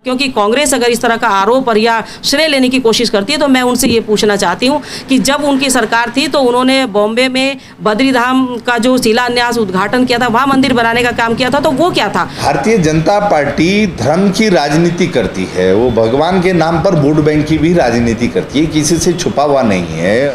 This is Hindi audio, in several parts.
क्योंकि कांग्रेस अगर इस तरह का आरोप और या श्रेय लेने की कोशिश करती है तो मैं उनसे ये पूछना चाहती हूँ कि जब उनकी सरकार थी तो उन्होंने बॉम्बे में बद्रीधाम का जो शिलान्यास उद्घाटन किया था, वहाँ मंदिर बनाने का काम किया था, तो वो क्या था? भारतीय जनता पार्टी धर्म की राजनीति करती है, वो भगवान के नाम पर वोट बैंक की भी राजनीति करती है, किसी से छुपा हुआ नहीं है।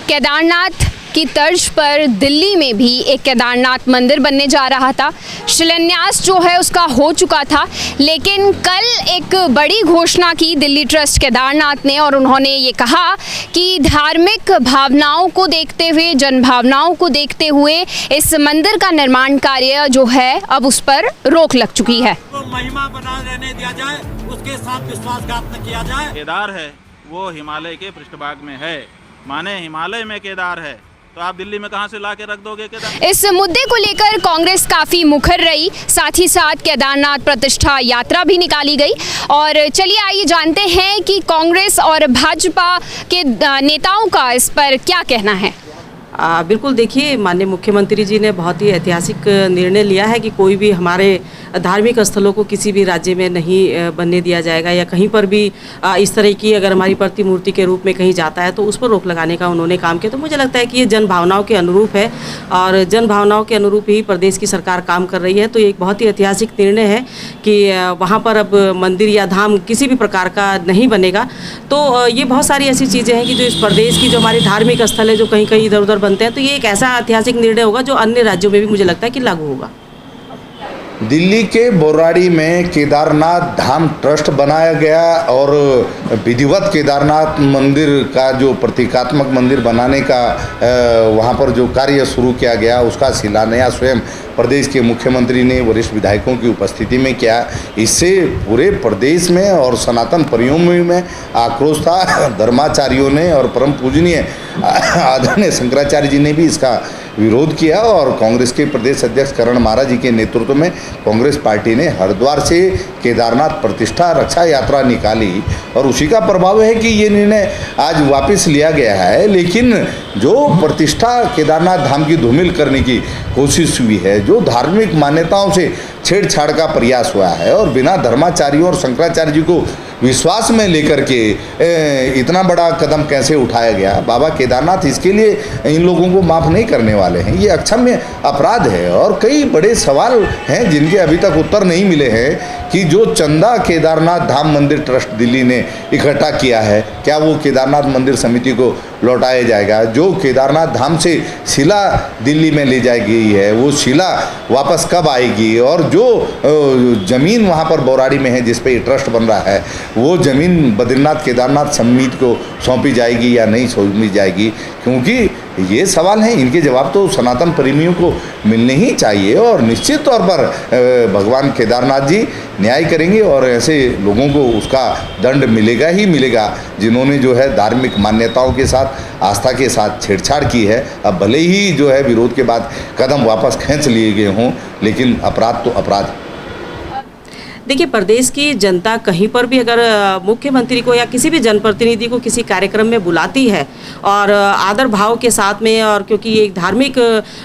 केदारनाथ की तर्ज पर दिल्ली में भी एक केदारनाथ मंदिर बनने जा रहा था। शिलान्यास जो है उसका हो चुका था, लेकिन कल एक बड़ी घोषणा की दिल्ली ट्रस्ट केदारनाथ ने, और उन्होंने ये कहा कि धार्मिक भावनाओं को देखते हुए, जन भावनाओं को देखते हुए इस मंदिर का निर्माण कार्य जो है अब उस पर रोक लग चुकी है। तो महिमा बना रहने दिया जाए, उसके साथ विश्वासघात न किया जाए। केदार है वो हिमालय के पृष्ठभाग में है, माने हिमालय में केदार है, तो आप दिल्ली में कहां से ला के रख दोगे केदार? इस मुद्दे को लेकर कांग्रेस काफी मुखर रही, साथ ही साथ केदारनाथ प्रतिष्ठा यात्रा भी निकाली गई। और चलिए आइए जानते हैं कि कांग्रेस और भाजपा के नेताओं का इस पर क्या कहना है। बिल्कुल, देखिए, माननीय मुख्यमंत्री जी ने बहुत ही ऐतिहासिक निर्णय लिया है कि कोई भी हमारे धार्मिक स्थलों को किसी भी राज्य में नहीं बनने दिया जाएगा, या कहीं पर भी इस तरह की अगर हमारी प्रतिमूर्ति के रूप में कहीं जाता है तो उस पर रोक लगाने का उन्होंने काम किया। तो मुझे लगता है कि ये जन भावनाओं के अनुरूप है और जन भावनाओं के अनुरूप ही प्रदेश की सरकार काम कर रही है। तो एक बहुत ही ऐतिहासिक निर्णय है कि वहाँ पर अब मंदिर या धाम किसी भी प्रकार का नहीं बनेगा। तो ये बहुत सारी ऐसी चीज़ें हैं कि जो इस प्रदेश की जो हमारी धार्मिक स्थल है जो कहीं कहीं इधर उधर बनते हैं, तो ये एक ऐसा ऐतिहासिक निर्णय होगा जो अन्य राज्यों में भी मुझे लगता है कि लागू होगा। दिल्ली के बोराड़ी में केदारनाथ धाम ट्रस्ट बनाया गया और विधिवत केदारनाथ मंदिर का जो प्रतीकात्मक मंदिर बनाने का वहाँ पर जो कार्य शुरू किया गया, उसका शिलान्यास स्वयं प्रदेश के मुख्यमंत्री ने वरिष्ठ विधायकों की उपस्थिति में किया। इससे पूरे प्रदेश में और सनातन प्रेमियों में आक्रोश था। धर्माचार्यों ने और परम पूजनीय आदरणीय शंकराचार्य जी ने भी इसका विरोध किया और कांग्रेस के प्रदेश अध्यक्ष करण महाराज जी के नेतृत्व में कांग्रेस पार्टी ने हरिद्वार से केदारनाथ प्रतिष्ठा रक्षा यात्रा निकाली और उसी का प्रभाव है कि ये निर्णय आज वापस लिया गया है। लेकिन जो प्रतिष्ठा केदारनाथ धाम की धूमिल करने की कोशिश हुई है, जो धार्मिक मान्यताओं से छेड़छाड़ का प्रयास हुआ है और बिना धर्माचार्यों और शंकराचार्य जी को विश्वास में लेकर के इतना बड़ा कदम कैसे उठाया गया, बाबा केदारनाथ इसके लिए इन लोगों को माफ़ नहीं करने वाले हैं। ये अक्षम्य अपराध है और कई बड़े सवाल हैं जिनके अभी तक उत्तर नहीं मिले हैं कि जो चंदा केदारनाथ धाम मंदिर ट्रस्ट दिल्ली ने इकट्ठा किया है, क्या वो केदारनाथ मंदिर समिति को लौटाया जाएगा? जो केदारनाथ धाम से शिला दिल्ली में ले जाई गई है, वो शिला वापस कब आएगी? और जो ज़मीन वहाँ पर बोराड़ी में है जिस पे ये ट्रस्ट बन रहा है, वो ज़मीन बद्रीनाथ केदारनाथ समिति को सौंपी जाएगी या नहीं सौंपी जाएगी? क्योंकि ये सवाल हैं, इनके जवाब तो सनातन प्रेमियों को मिलने ही चाहिए और निश्चित तौर पर भगवान केदारनाथ जी न्याय करेंगे और ऐसे लोगों को उसका दंड मिलेगा ही मिलेगा जिन्होंने जो है धार्मिक मान्यताओं के साथ, आस्था के साथ छेड़छाड़ की है। अब भले ही जो है विरोध के बाद कदम वापस खींच लिए गए हों, लेकिन अपराध तो अपराध। देखिए, प्रदेश की जनता कहीं पर भी अगर मुख्यमंत्री को या किसी भी जनप्रतिनिधि को किसी कार्यक्रम में बुलाती है और आदर भाव के साथ में, और क्योंकि ये एक धार्मिक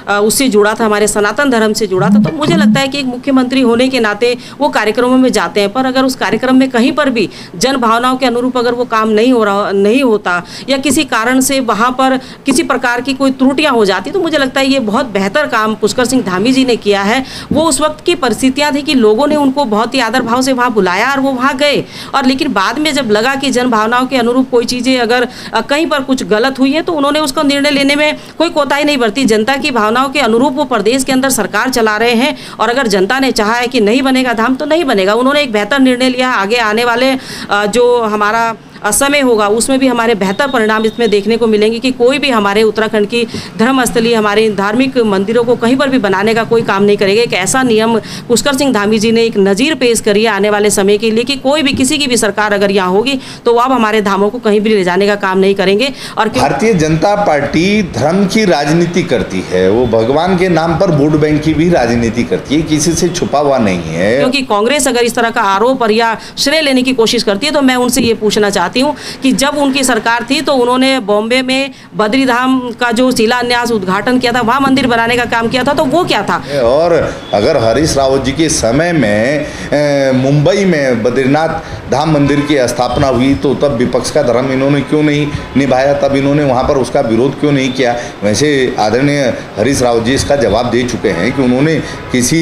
उससे जुड़ा था, हमारे सनातन धर्म से जुड़ा था, तो मुझे लगता है कि एक मुख्यमंत्री होने के नाते वो कार्यक्रमों में जाते हैं। पर अगर उस कार्यक्रम में कहीं पर भी जन भावनाओं के अनुरूप अगर वो काम नहीं होता या किसी कारण से वहाँ पर किसी प्रकार की कोई त्रुटियाँ हो जाती, तो मुझे लगता है ये बहुत बेहतर काम पुष्कर सिंह धामी जी ने किया है। वो उस वक्त की परिस्थितियाँ थी कि लोगों ने उनको बहुत ही आदर भाव से वहाँ बुलाया और वो वहाँ गए, और लेकिन बाद में जब लगा कि जन भावनाओं के अनुरूप कोई चीज़ें अगर कहीं पर कुछ गलत हुई है तो उन्होंने उसका निर्णय लेने में कोई कोताही नहीं बरती। जनता की भावनाओं के अनुरूप वो प्रदेश के अंदर सरकार चला रहे हैं और अगर जनता ने चाहा है कि नहीं बनेगा धाम तो नहीं बनेगा। उन्होंने एक बेहतर निर्णय लिया। आगे आने वाले जो हमारा समय होगा उसमें भी हमारे बेहतर परिणाम इसमें देखने को मिलेंगे कि कोई भी हमारे उत्तराखंड की धर्मस्थली, हमारे धार्मिक मंदिरों को कहीं पर भी बनाने का कोई काम नहीं करेगा। एक ऐसा नियम पुष्कर सिंह धामी जी ने एक नज़ीर पेश करी है आने वाले समय के लिए कि कोई भी किसी की भी सरकार अगर यहाँ होगी तो वो अब हमारे धामों को कहीं भी ले जाने का काम नहीं करेंगे। और भारतीय जनता पार्टी धर्म की राजनीति करती है, वो भगवान के नाम पर वोट बैंक की भी राजनीति करती है, किसी से छुपा हुआ नहीं है। क्योंकि कांग्रेस अगर इस तरह का आरोप और या श्रेय लेने की कोशिश करती है तो मैं उनसे ये पूछना चाहती बताती हूँ कि जब उनकी सरकार थी तो उन्होंने बॉम्बे में बद्री धाम का जो शिलान्यास उद्घाटन किया था, वहाँ मंदिर बनाने का काम किया था, तो वो क्या था। और अगर हरीश रावत जी के समय में मुंबई में बद्रीनाथ धाम मंदिर की स्थापना हुई तो तब विपक्ष का धर्म इन्होंने क्यों नहीं निभाया, तब इन्होंने वहाँ पर उसका विरोध क्यों नहीं किया। वैसे आदरणीय हरीश रावत जी इसका जवाब दे चुके हैं कि उन्होंने किसी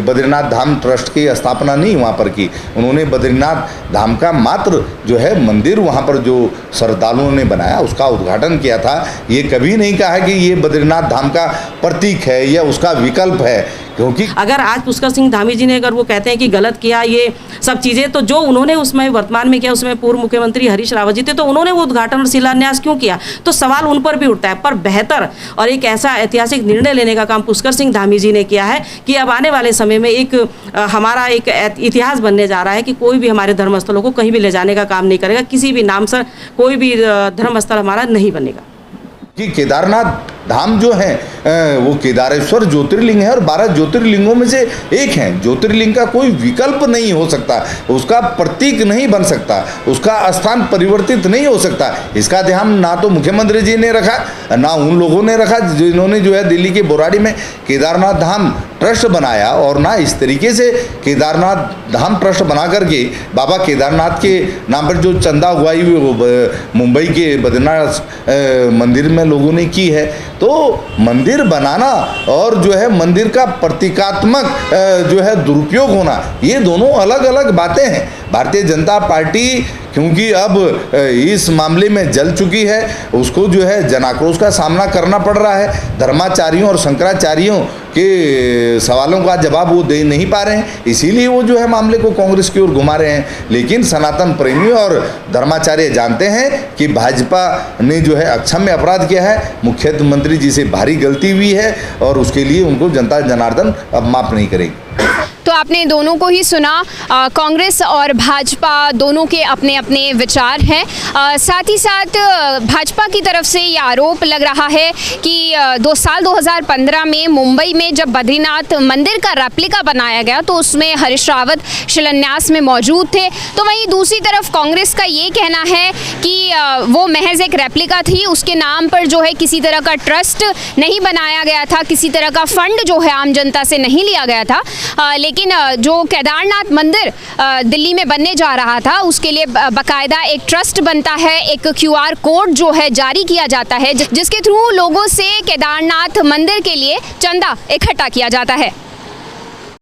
बद्रीनाथ धाम ट्रस्ट की स्थापना नहीं वहाँ पर की, उन्होंने बद्रीनाथ धाम का मात्र जो है मंदिर वहाँ पर जो श्रद्धालुओं ने बनाया उसका उद्घाटन किया था। ये कभी नहीं कहा है कि ये बद्रीनाथ धाम का प्रतीक है या उसका विकल्प है, क्योंकि अगर आज पुष्कर सिंह धामी जी ने अगर वो कहते हैं कि गलत किया ये सब चीज़ें, तो जो उन्होंने उसमें वर्तमान में किया उसमें पूर्व मुख्यमंत्री हरीश रावत जी थे, तो उन्होंने वो उद्घाटन और शिलान्यास क्यों किया, तो सवाल उन पर भी उठता है। पर बेहतर और एक ऐसा ऐतिहासिक निर्णय लेने का काम पुष्कर सिंह धामी जी ने किया है कि अब आने वाले समय में एक हमारा एक इतिहास बनने जा रहा है कि कोई भी हमारे धर्मस्थलों को कहीं भी ले जाने का काम नहीं करेगा, किसी भी नाम से कोई भी धर्मस्थल हमारा नहीं बनेगा। कि केदारनाथ धाम जो है वो केदारेश्वर ज्योतिर्लिंग है और 12 ज्योतिर्लिंगों में से एक है। ज्योतिर्लिंग का कोई विकल्प नहीं हो सकता, उसका प्रतीक नहीं बन सकता, उसका स्थान परिवर्तित नहीं हो सकता। इसका ध्यान ना तो मुख्यमंत्री जी ने रखा, ना उन लोगों ने रखा जिन्होंने जो है दिल्ली के बोराड़ी में केदारनाथ धाम ट्रस्ट बनाया, और ना इस तरीके से केदारनाथ धाम ट्रस्ट बना करके बाबा केदारनाथ के नाम पर जो चंदा उगाई हुई मुंबई के बद्रीनाथ मंदिर में लोगों ने की है। तो मंदिर बनाना और जो है मंदिर का प्रतीकात्मक जो है दुरुपयोग होना, ये दोनों अलग अलग बातें हैं। भारतीय जनता पार्टी क्योंकि अब इस मामले में जल चुकी है, उसको जो है जनाक्रोश का सामना करना पड़ रहा है। धर्माचार्यों और शंकराचार्यों के सवालों का जवाब वो दे नहीं पा रहे हैं, इसीलिए वो जो है मामले को कांग्रेस की ओर घुमा रहे हैं। लेकिन सनातन प्रेमी और धर्माचार्य जानते हैं कि भाजपा ने जो है अक्षम्य अपराध किया है, मुख्यमंत्री जी से भारी गलती हुई है और उसके लिए उनको जनता जनार्दन अब माफ़ नहीं करेगी। तो आपने दोनों को ही सुना, कांग्रेस और भाजपा दोनों के अपने अपने विचार हैं। साथ ही साथ भाजपा की तरफ से ये आरोप लग रहा है कि 2015 में मुंबई में जब बद्रीनाथ मंदिर का रेप्लिका बनाया गया तो उसमें हरीश रावत शिलान्यास में मौजूद थे। तो वहीं दूसरी तरफ कांग्रेस का ये कहना है कि वो महज एक रेप्लिका थी, उसके नाम पर जो है किसी तरह का ट्रस्ट नहीं बनाया गया था, किसी तरह का फंड जो है आम जनता से नहीं लिया गया था। लेकिन जो केदारनाथ मंदिर दिल्ली में बनने जा रहा था उसके लिए बाकायदा एक ट्रस्ट बनता है, एक QR कोड जो है जारी किया जाता है जिसके थ्रू लोगों से केदारनाथ मंदिर के लिए चंदा इकट्ठा किया जाता है।